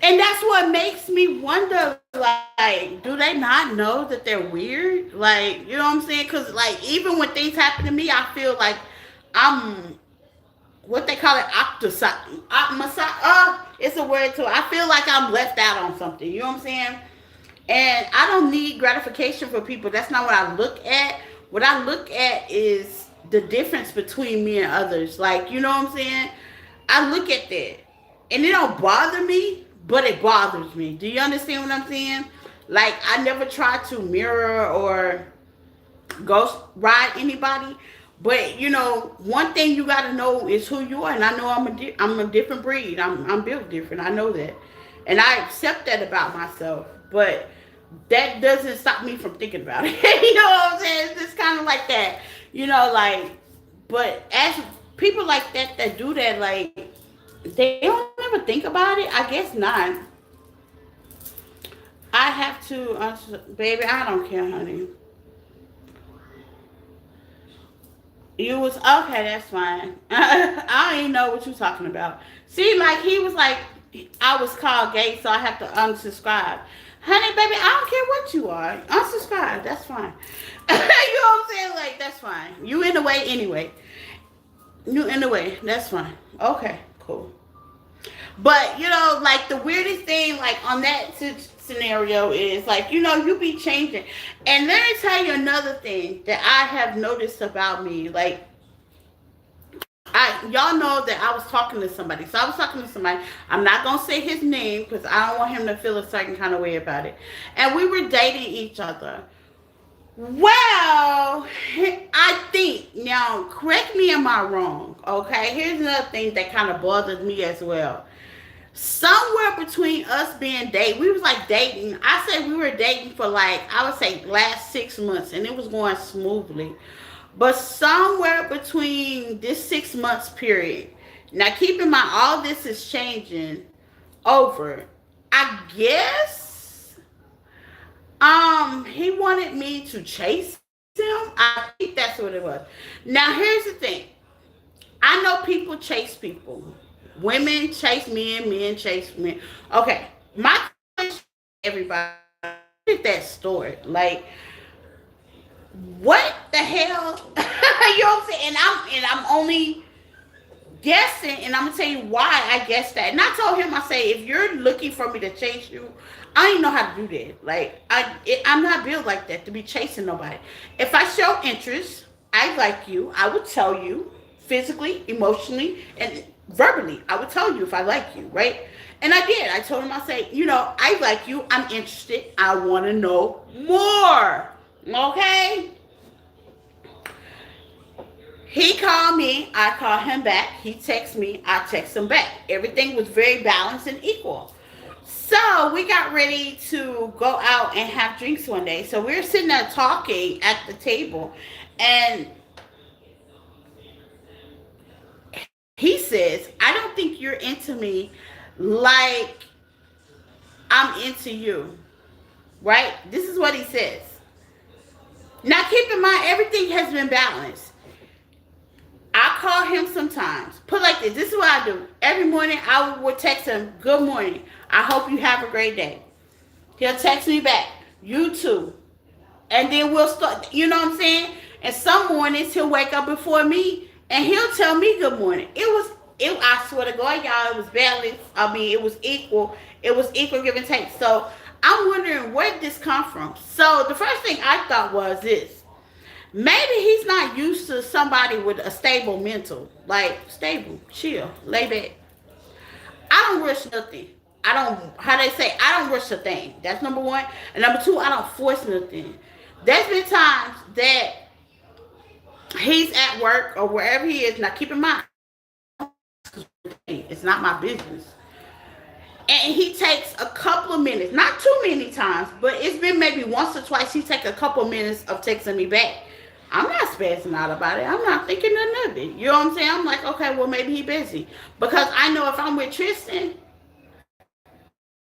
[SPEAKER 2] And that's what makes me wonder, like, do they not know that they're weird? Like, you know what I'm saying? Because, like, even when things happen to me, I feel like I'm, what they call it, it's a word too. I feel like I'm left out on something. You know what I'm saying? And I don't need gratification for people. That's not what I look at. What I look at is the difference between me and others. Like, you know what I'm saying? I look at that. And it don't bother me, but it bothers me. Do you understand what I'm saying? Like, I never try to mirror or ghost ride anybody. But you know, one thing you gotta know is who you are, and I know I'm a different breed. I'm built different. I know that, and I accept that about myself. But that doesn't stop me from thinking about it. You know what I'm saying? It's just kind of like that. You know, like, but as people like that do that, like they don't ever think about it. I guess not. I have to, baby. I don't care, honey. You was okay. That's fine. I don't even know what you talking about. See, like he was like, I was called gay, so I have to unsubscribe. Honey, baby, I don't care what you are. Unsubscribe. That's fine. You know what I'm saying? Like that's fine. You in the way anyway. You in the way. That's fine. Okay, cool. But you know, like the weirdest thing, like on that scenario is like you be changing. And let me tell you another thing that I have noticed about me. Like y'all know that I was talking to somebody. So I was talking to somebody. I'm not gonna say his name because I don't want him to feel a certain kind of way about it. And we were dating each other. Well, I think now. Correct me, am I wrong? Okay. Here's another thing that kind of bothers me as well. Somewhere between us being dating, we was like dating. I say we were dating for like I would say last 6 months, and it was going smoothly. But somewhere between this 6 months period, now keep in mind all this is changing over. I guess he wanted me to chase him. I think that's what it was. Now here's the thing. I know people chase people. Women chase men, men chase men. Okay, my question, everybody, did that story? Like, what the hell? You know what I'm saying? And I'm only guessing, and I'm gonna tell you why I guess that. And I told him, I say, if you're looking for me to chase you, I don't know how to do that. Like, I'm not built like that to be chasing nobody. If I show interest, I like you. I would tell you physically, emotionally, and verbally. I would tell you if I like you, right? And I did. I told him, I say, I like you. I'm interested. I want to know more. Okay? He called me. I called him back. He texted me. I text him back. Everything was very balanced and equal. So we got ready to go out and have drinks one day. So we were sitting there talking at the table. And he says, I don't think you're into me like I'm into you. Right? This is what he says. Now keep in mind, everything has been balanced. I call him sometimes. Put like this. This is what I do. Every morning I would text him, good morning. I hope you have a great day. He'll text me back. You too. And then we'll start, you know what I'm saying? And some mornings he'll wake up before me and he'll tell me good morning. I swear to God, y'all, it was balanced. I mean, it was equal. It was equal give and take. So I'm wondering where did this come from? So the first thing I thought was this. Maybe he's not used to somebody with a stable mental. Like, stable, chill, lay back. I don't rush nothing. How they say, I don't rush a thing. That's number one. And number two, I don't force nothing. There's been times that he's at work or wherever he is. Now, keep in mind, it's not my business. And he takes a couple of minutes, not too many times, but it's been maybe once or twice he takes a couple of minutes of texting me back. I'm not spazzing out about it. I'm not thinking nothing of it. You know what I'm saying? I'm like, okay, well maybe he busy. Because I know if I'm with Tristan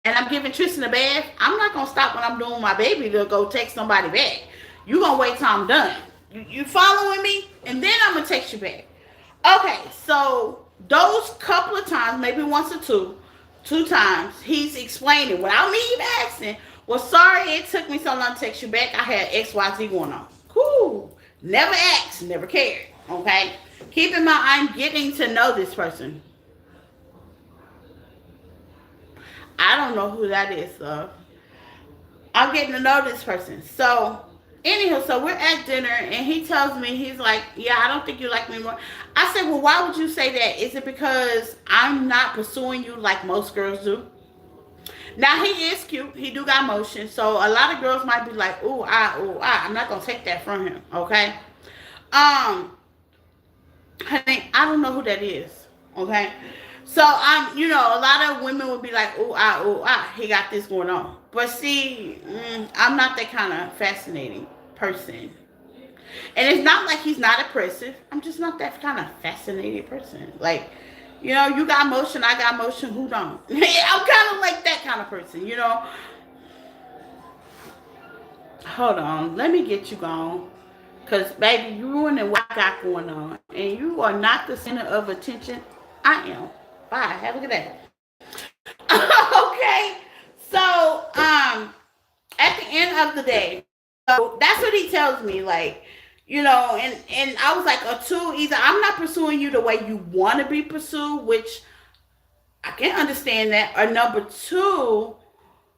[SPEAKER 2] and I'm giving Tristan a bath, I'm not gonna stop when I'm doing my baby to go text somebody back. You gonna wait till I'm done. You following me? And then I'm gonna text you back. Okay, so those couple of times, maybe once or two times, he's explaining without me even asking. Well, sorry it took me so long to text you back. I had XYZ going on. Cool. Never asked, never cared. Okay? Keep in mind, I'm getting to know this person. I don't know who that is, so I'm getting to know this person. So, anywho, so we're at dinner, and he tells me, he's like, yeah, I don't think you like me more. I said, well, why would you say that? Is it because I'm not pursuing you like most girls do? Now, he is cute. He do got motion. So, a lot of girls might be like, ooh, ah, ooh, ah. I'm not going to take that from him, okay? Um, honey, I don't know who that is, okay? So a lot of women would be like, ooh, ah, he got this going on. But see, I'm not that kind of fascinating person. And it's not like he's not oppressive. I'm just not that kind of fascinated person. Like, you got motion, I got motion, who don't? I'm kind of like that kind of person. Hold on, let me get you gone. Because, baby, you ruining what I got going on. And you are not the center of attention. I am. Bye. Have a good day. Okay. So, at the end of the day, so that's what he tells me. Like, and I was like, two, either I'm not pursuing you the way you want to be pursued, which I can understand that, or number two,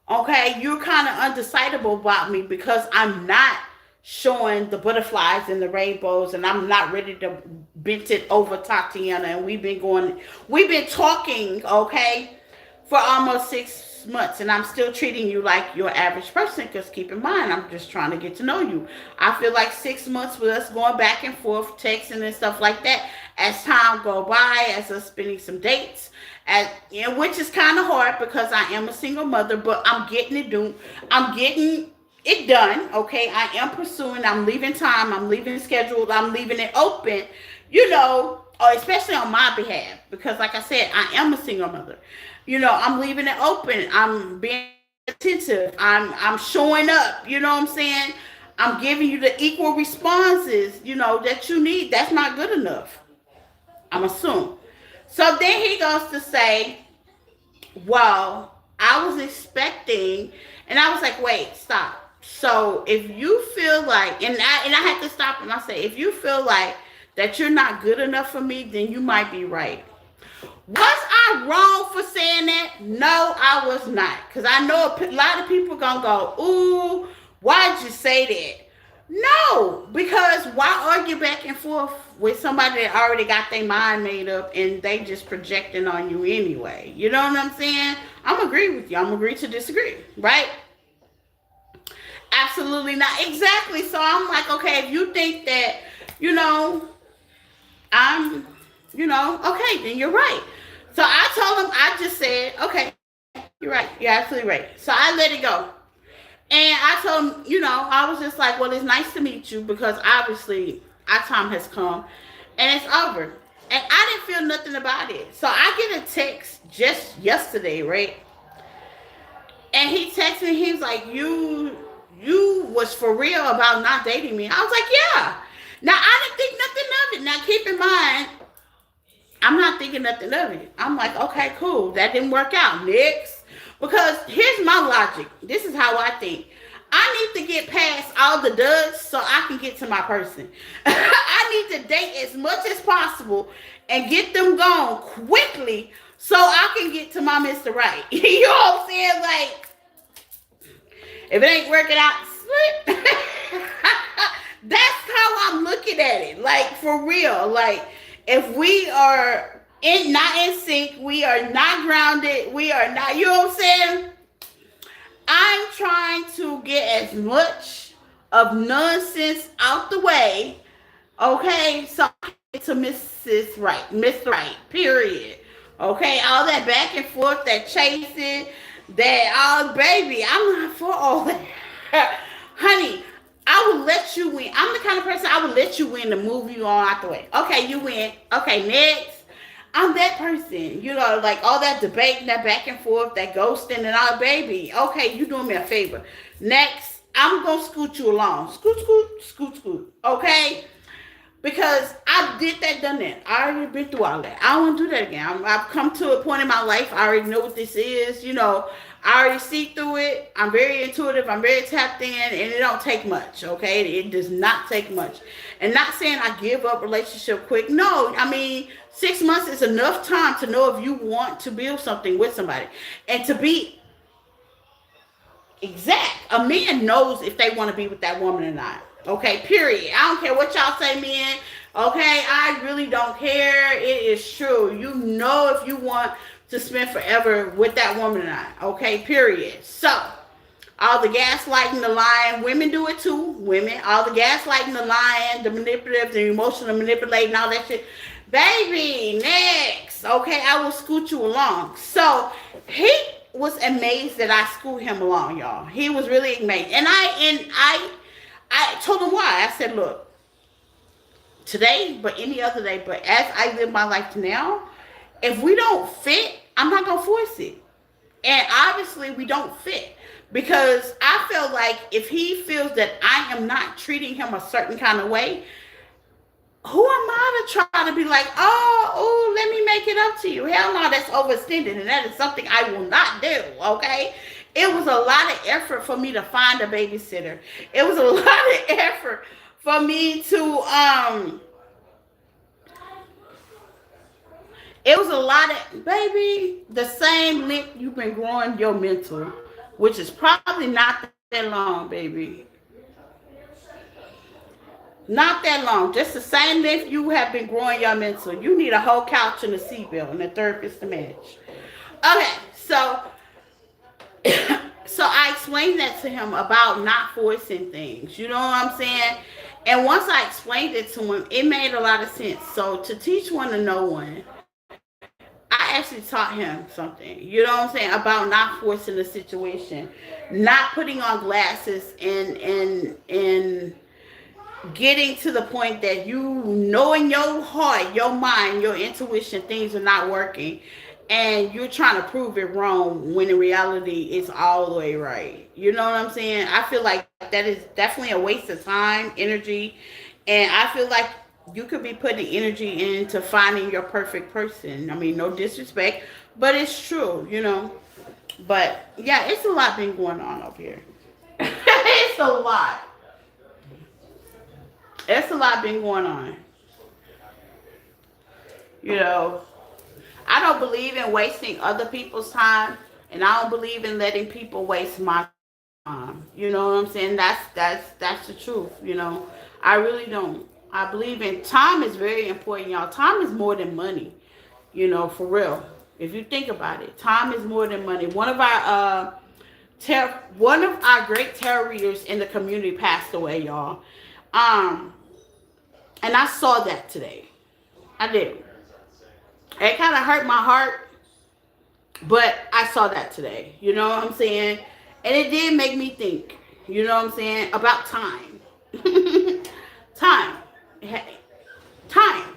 [SPEAKER 2] okay, you're kind of undecidable about me because I'm not showing the butterflies and the rainbows, and I'm not ready to bent it over Tatiana. And we've been talking, okay, for almost 6 months, and I'm still treating you like your average person. Because keep in mind, I'm just trying to get to know you. I feel like 6 months with us going back and forth, texting and stuff like that. As time go by, as us spending some dates, which is kind of hard because I am a single mother, but I'm getting it done. I'm getting it done. Okay, I am pursuing. I'm leaving time. I'm leaving scheduled. I'm leaving it open. Especially on my behalf, because like I said, I am a single mother. I'm leaving it open. I'm being attentive. I'm showing up. You know what I'm saying? I'm giving you the equal responses, that you need. That's not good enough, I'm assuming. So then he goes to say, well, I was expecting, and I was like, wait, stop. So if you feel like, and I had to stop and I say, if you feel like that you're not good enough for me, then you might be right. Was I wrong for saying that? No, I was not. Because I know a lot of people going to go, ooh, why'd you say that? No, because why argue back and forth with somebody that already got their mind made up and they just projecting on you anyway? You know what I'm saying? I'm agree with you. I'm agree to disagree, right? Absolutely not. Exactly. So I'm like, okay, if you think that, I'm, okay, then you're right. So I told him, I just said, okay, you're right. You're absolutely right. So I let it go. And I told him, I was just like, well, it's nice to meet you because obviously our time has come and it's over. And I didn't feel nothing about it. So I get a text just yesterday, right? And he texted me, he was like, you was for real about not dating me. I was like, yeah. Now, I didn't think nothing of it. Now, keep in mind, I'm not thinking nothing of it. I'm like, okay, cool. That didn't work out. Next. Because here's my logic. This is how I think. I need to get past all the duds so I can get to my person. I need to date as much as possible and get them gone quickly so I can get to my Mr. Right. You know what I'm saying? Like, if it ain't working out, split. That's how I'm looking at it. Like, for real. Like, if we are not in sync, we are not grounded, we are not, you know what I'm saying? I'm trying to get as much of nonsense out the way, okay? So I can get to Mrs. Right, Mr. Right, period. Okay, all that back and forth, that chasing, that, oh, baby, I'm not for all that. Honey, I would let you win. I'm the kind of person I would let you win to move you on out the way. Okay, you win. Okay, next. I'm that person. You know, like all that debating, that back and forth, that ghosting and all, baby. Okay, you doing me a favor. Next, I'm gonna scoot you along. Scoot, scoot, scoot, scoot. Okay? Because I did that, done that. I already been through all that. I don't want to do that again. I've come to a point in my life. I already know what this is. You know, I already see through it. I'm very intuitive. I'm very tapped in, and it don't take much. Okay, it does not take much. And not saying I give up relationship quick. No, I mean 6 months is enough time to know if you want to build something with somebody, and to be exact. A man knows if they want to be with that woman or not. Okay, period. I don't care what y'all say, men. Okay, I really don't care. It is true. You know if you want to spend forever with that woman or not. Okay, period. So, all the gaslighting, the lying, women do it too. Women, all the gaslighting, the lying, the manipulative, the emotional manipulating, all that shit. Baby, next. Okay, I will scoot you along. So, he was amazed that I scoot him along, y'all. He was really amazed. I told him why. I said, look, today, but any other day, but as I live my life now, if we don't fit, I'm not going to force it. And obviously, we don't fit. Because I feel like if he feels that I am not treating him a certain kind of way, who am I to try to be like, oh, let me make it up to you? Hell no, that's overextended, and that is something I will not do, okay? It was a lot of effort for me to find a babysitter. It was a lot of effort for me to, it was a lot of, baby, the same length you've been growing your mental, which is probably not that long, baby. Not that long. Just the same length you have been growing your mental. You need a whole couch and a seatbelt and a therapist to manage. Okay, so so I explained that to him about not forcing things. You know what I'm saying? And once I explained it to him, it made a lot of sense. So to teach one to know one, I actually taught him something. You know what I'm saying? About not forcing the situation, not putting on glasses, and getting to the point that you know in your heart, your mind, your intuition, things are not working, and you're trying to prove it wrong when in reality it's all the way right. You know what I'm saying? I feel like that is definitely a waste of time, energy, and I feel like you could be putting energy into finding your perfect person. I mean, no disrespect, but it's true, you know. But yeah, it's a lot been going on up here. It's a lot. It's a lot been going on. You know, I don't believe in wasting other people's time, and I don't believe in letting people waste my time. You know what I'm saying? That's the truth. You know, I really don't. I believe in time is very important, y'all. Time is more than money. You know, for real. If you think about it, time is more than money. One of our great tarot readers in the community passed away, y'all. And I saw that today. I did. It kind of hurt my heart, but I saw that today. You know what I'm saying? And it did make me think, you know what I'm saying, about time. Time. Time.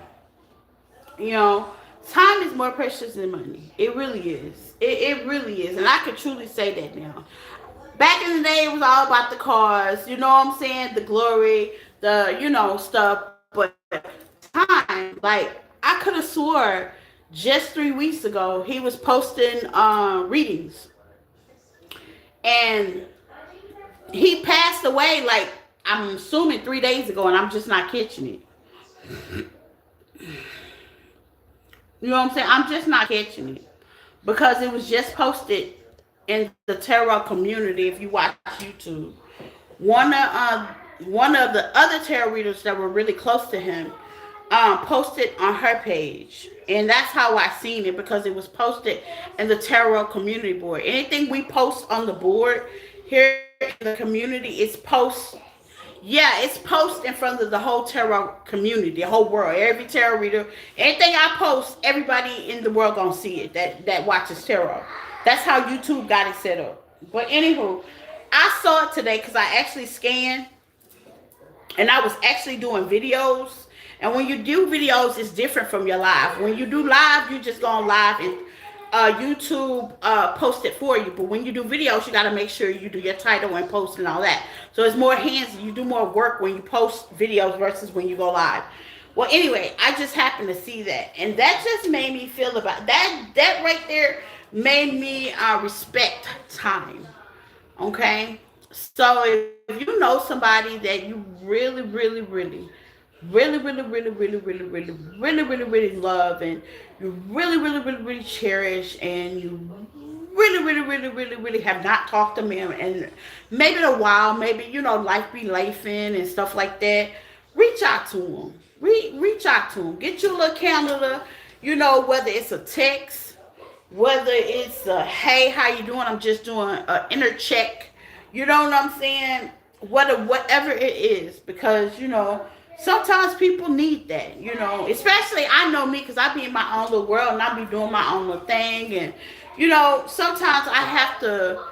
[SPEAKER 2] You know, time is more precious than money. It really is. It really is. And I could truly say that now. Back in the day, it was all about the cars, you know what I'm saying? The glory, the, you know, stuff. But time, like, I could have swore just 3 weeks ago he was posting readings, and he passed away, like, I'm assuming 3 days ago, and I'm just not catching it. You know what I'm saying? I'm just not catching it because it was just posted in the tarot community. If you watch YouTube, one of the other tarot readers that were really close to him posted on her page, and that's how I seen it, because it was posted in the tarot community board. Anything we post on the board here in the community is post. Yeah, it's post in front of the whole tarot community, the whole world. Every tarot reader, anything I post, everybody in the world gonna see it that watches tarot. That's how YouTube got it set up. But anywho, I saw it today because I actually scanned and I was actually doing videos. And when you do videos, it's different from your live. When you do live, you just go on live and YouTube post it for you. But when you do videos, you got to make sure you do your title and post and all that. So it's more hands. You do more work when you post videos versus when you go live. Well, anyway, I just happened to see that, and that just made me feel about that. That right there made me respect time. Okay, so if you know somebody that you really love, and you really cherish, and you really have not talked to them, and maybe in a while, maybe life be lifing and stuff like that, reach out to them. Reach out to them. Get your little calendar. Whether it's a text, whether it's a hey, how you doing? I'm just doing an inner check. You know what I'm saying? Whatever it is, because sometimes people need that. Especially I know me, because I be in my own little world and I be doing my own little thing, and sometimes I have to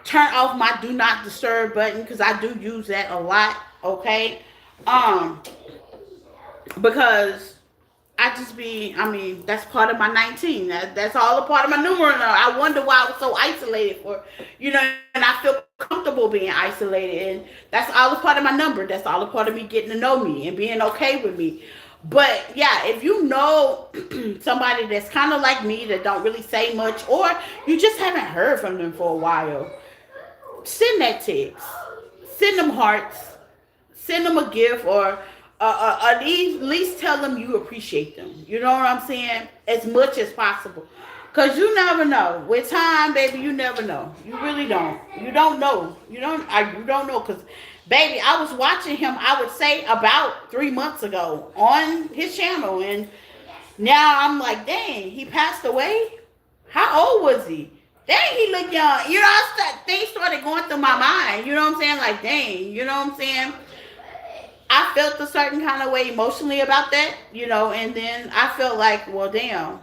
[SPEAKER 2] turn off my do not disturb button, because I do use that a lot. Okay, because that's part of my 19. That's all a part of my numeral. I wonder why I was so isolated and I feel comfortable being isolated. And that's all a part of my number. That's all a part of me getting to know me and being okay with me. But yeah, if you know somebody that's kind of like me, that don't really say much, or you just haven't heard from them for a while, send that text. Send them hearts. Send them a gift, or at least tell them you appreciate them. You know what I'm saying? As much as possible. Because you never know. With time, baby, you never know. You really don't. You don't know. You don't know. Because, baby, I was watching him, I would say, about 3 months ago on his channel. And now I'm like, dang, he passed away? How old was he? Dang, he looked young. Things started going through my mind. You know what I'm saying? Like, dang, you know what I'm saying? I felt a certain kind of way emotionally about that, and then I felt like, well, damn,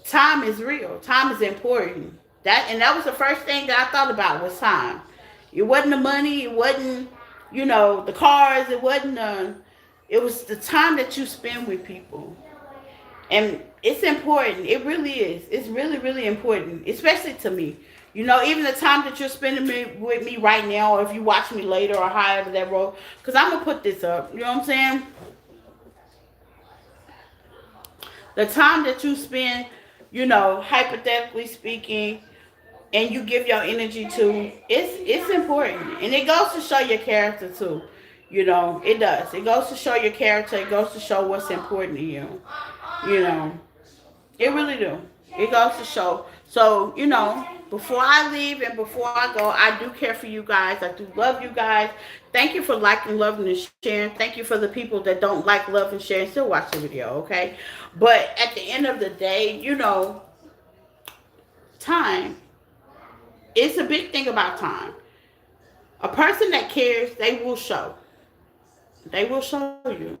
[SPEAKER 2] time is real. Time is important. That was the first thing that I thought about, was time. It wasn't the money. It wasn't, the cars. It wasn't. It was the time that you spend with people, and it's important. It really is. It's really important, especially to me. Even the time that you're spending with me right now, or if you watch me later, or however that roll, because I'm going to put this up. You know what I'm saying? The time that you spend, hypothetically speaking, and you give your energy to, it's important. And it goes to show your character too. It does. It goes to show your character. It goes to show what's important to you. It really do. It goes to show. So, before I leave and before I go, I do care for you guys. I do love you guys. Thank you for liking, loving, and sharing. Thank you for the people that don't like, love, and share and still watch the video, okay? But at the end of the day, time. It's a big thing about time. A person that cares, they will show. They will show you.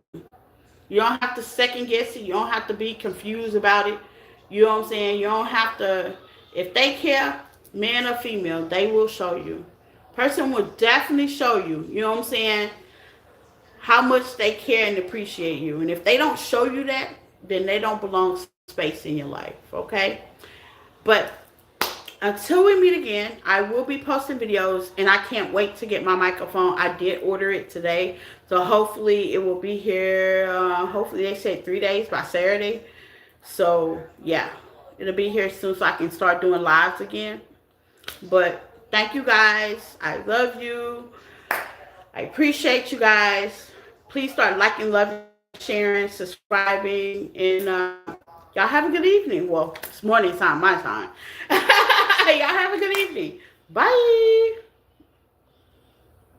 [SPEAKER 2] You don't have to second guess it. You don't have to be confused about it. You know what I'm saying? You don't have to. If they care, man or female, they will show you. Person will definitely show you. You know what I'm saying? How much they care and appreciate you. And if they don't show you that, then they don't belong space in your life. Okay? But until we meet again, I will be posting videos, and I can't wait to get my microphone. I did order it today, so hopefully it will be here. Hopefully they said 3 days, by Saturday. So yeah, it'll be here soon, so I can start doing lives again. But thank you guys. I love you. I appreciate you guys. Please start liking, loving, sharing, subscribing, and y'all have a good evening. Well, it's morning time, my time. Y'all have a good evening. Bye.